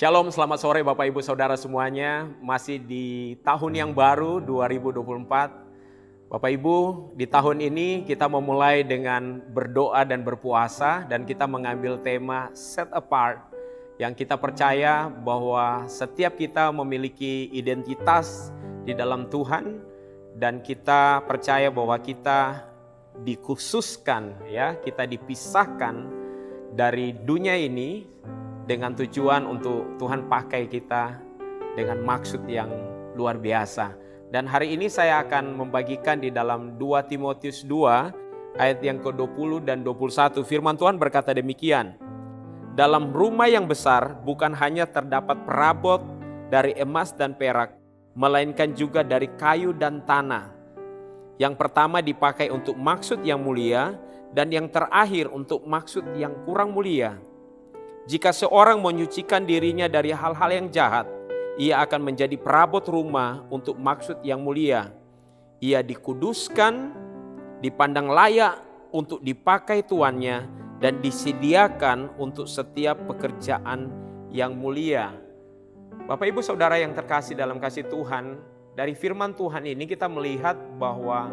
Shalom, selamat sore Bapak Ibu Saudara semuanya. Masih di tahun yang baru 2024. Bapak Ibu, di tahun ini kita memulai dengan berdoa dan berpuasa, dan kita mengambil tema set apart, yang kita percaya bahwa setiap kita memiliki identitas di dalam Tuhan, dan kita percaya bahwa kita dikhususkan, ya, kita dipisahkan dari dunia ini dengan tujuan untuk Tuhan pakai kita dengan maksud yang luar biasa. Dan hari ini saya akan membagikan di dalam 2 Timotius 2 ayat yang ke-20 dan 21. Firman Tuhan berkata demikian. Dalam rumah yang besar bukan hanya terdapat perabot dari emas dan perak, melainkan juga dari kayu dan tanah. Yang pertama dipakai untuk maksud yang mulia, dan yang terakhir untuk maksud yang kurang mulia. Jika seorang menyucikan dirinya dari hal-hal yang jahat, ia akan menjadi perabot rumah untuk maksud yang mulia. Ia dikuduskan, dipandang layak untuk dipakai tuannya, dan disediakan untuk setiap pekerjaan yang mulia. Bapak Ibu Saudara yang terkasih dalam kasih Tuhan, dari firman Tuhan ini kita melihat bahwa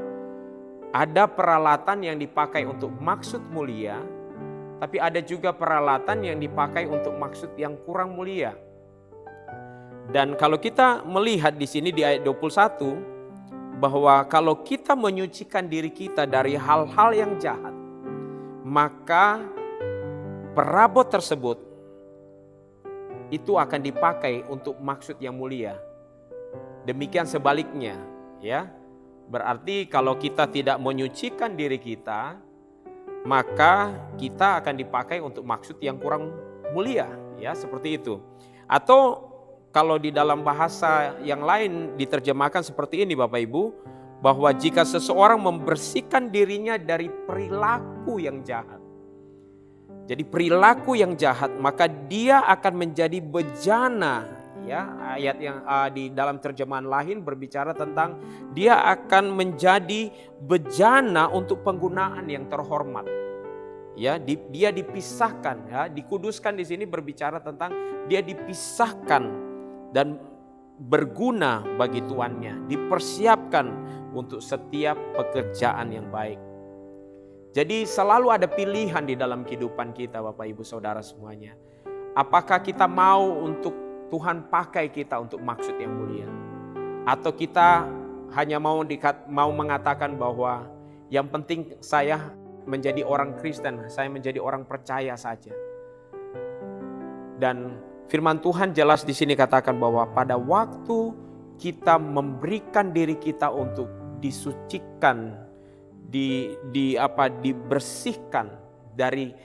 ada peralatan yang dipakai untuk maksud mulia, tapi ada juga peralatan yang dipakai untuk maksud yang kurang mulia. Dan kalau kita melihat di sini di ayat 21, bahwa kalau kita menyucikan diri kita dari hal-hal yang jahat, maka perabot tersebut itu akan dipakai untuk maksud yang mulia. Demikian sebaliknya, ya. Berarti kalau kita tidak menyucikan diri kita, maka kita akan dipakai untuk maksud yang kurang mulia, ya, seperti itu. Atau kalau di dalam bahasa yang lain diterjemahkan seperti ini Bapak Ibu, bahwa jika seseorang membersihkan dirinya dari perilaku yang jahat. Jadi perilaku yang jahat, maka dia akan menjadi bejana. Ya, ayat yang di dalam terjemahan lain berbicara tentang dia akan menjadi bejana untuk penggunaan yang terhormat. Ya, dia dipisahkan, ya, dikuduskan di sini berbicara tentang dia dipisahkan dan berguna bagi tuannya, dipersiapkan untuk setiap pekerjaan yang baik. Jadi selalu ada pilihan di dalam kehidupan kita Bapak Ibu Saudara semuanya. Apakah kita mau untuk Tuhan pakai kita untuk maksud yang mulia, atau kita hanya mau mengatakan bahwa yang penting saya menjadi orang Kristen, saya menjadi orang percaya saja. Dan firman Tuhan jelas di sini katakan bahwa pada waktu kita memberikan diri kita untuk disucikan, dibersihkan dari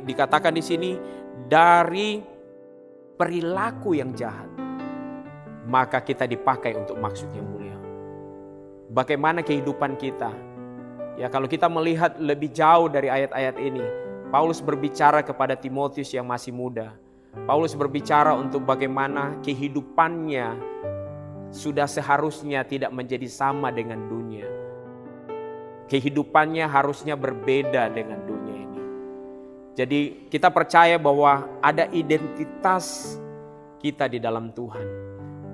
dikatakan di sini dari perilaku yang jahat, maka kita dipakai untuk maksud yang mulia. Bagaimana kehidupan kita? Ya, kalau kita melihat lebih jauh dari ayat-ayat ini, Paulus berbicara kepada Timotius yang masih muda. Paulus berbicara untuk bagaimana kehidupannya sudah seharusnya tidak menjadi sama dengan dunia. Kehidupannya harusnya berbeda dengan dunia ini. Jadi kita percaya bahwa ada identitas kita di dalam Tuhan.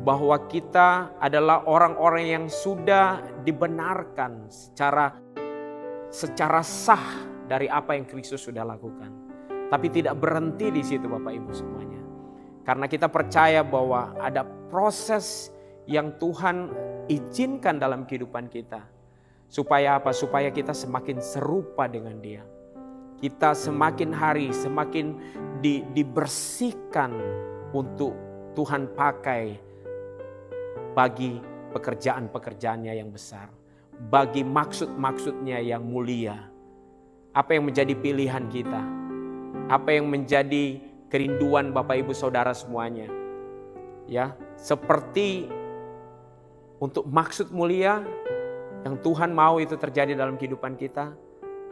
Bahwa kita adalah orang-orang yang sudah dibenarkan secara sah dari apa yang Kristus sudah lakukan. Tapi tidak berhenti di situ Bapak Ibu semuanya. Karena kita percaya bahwa ada proses yang Tuhan izinkan dalam kehidupan kita. Supaya apa? Supaya kita semakin serupa dengan Dia. Kita semakin hari semakin dibersihkan untuk Tuhan pakai bagi pekerjaan-pekerjaannya yang besar. Bagi maksud-maksudnya yang mulia. Apa yang menjadi pilihan kita? Apa yang menjadi kerinduan Bapak Ibu Saudara semuanya? Ya, seperti untuk maksud mulia yang Tuhan mau itu terjadi dalam kehidupan kita,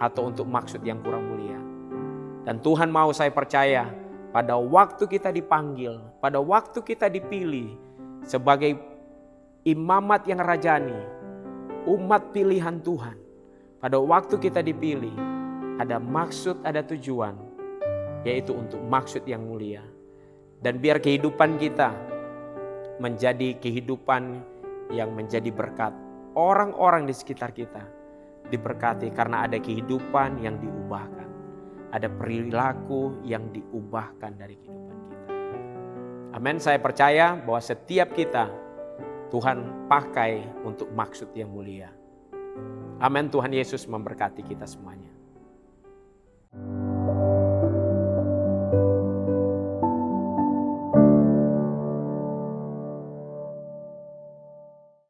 atau untuk maksud yang kurang mulia. Dan Tuhan mau, saya percaya, pada waktu kita dipanggil, pada waktu kita dipilih sebagai imamat yang rajani, umat pilihan Tuhan, pada waktu kita dipilih, ada maksud, ada tujuan, yaitu untuk maksud yang mulia. Dan biar kehidupan kita menjadi kehidupan yang menjadi berkat. Orang-orang di sekitar kita diberkati karena ada kehidupan yang diubahkan. Ada perilaku yang diubahkan dari kehidupan kita. Amin. Saya percaya bahwa setiap kita Tuhan pakai untuk maksud yang mulia. Amin. Tuhan Yesus memberkati kita semuanya.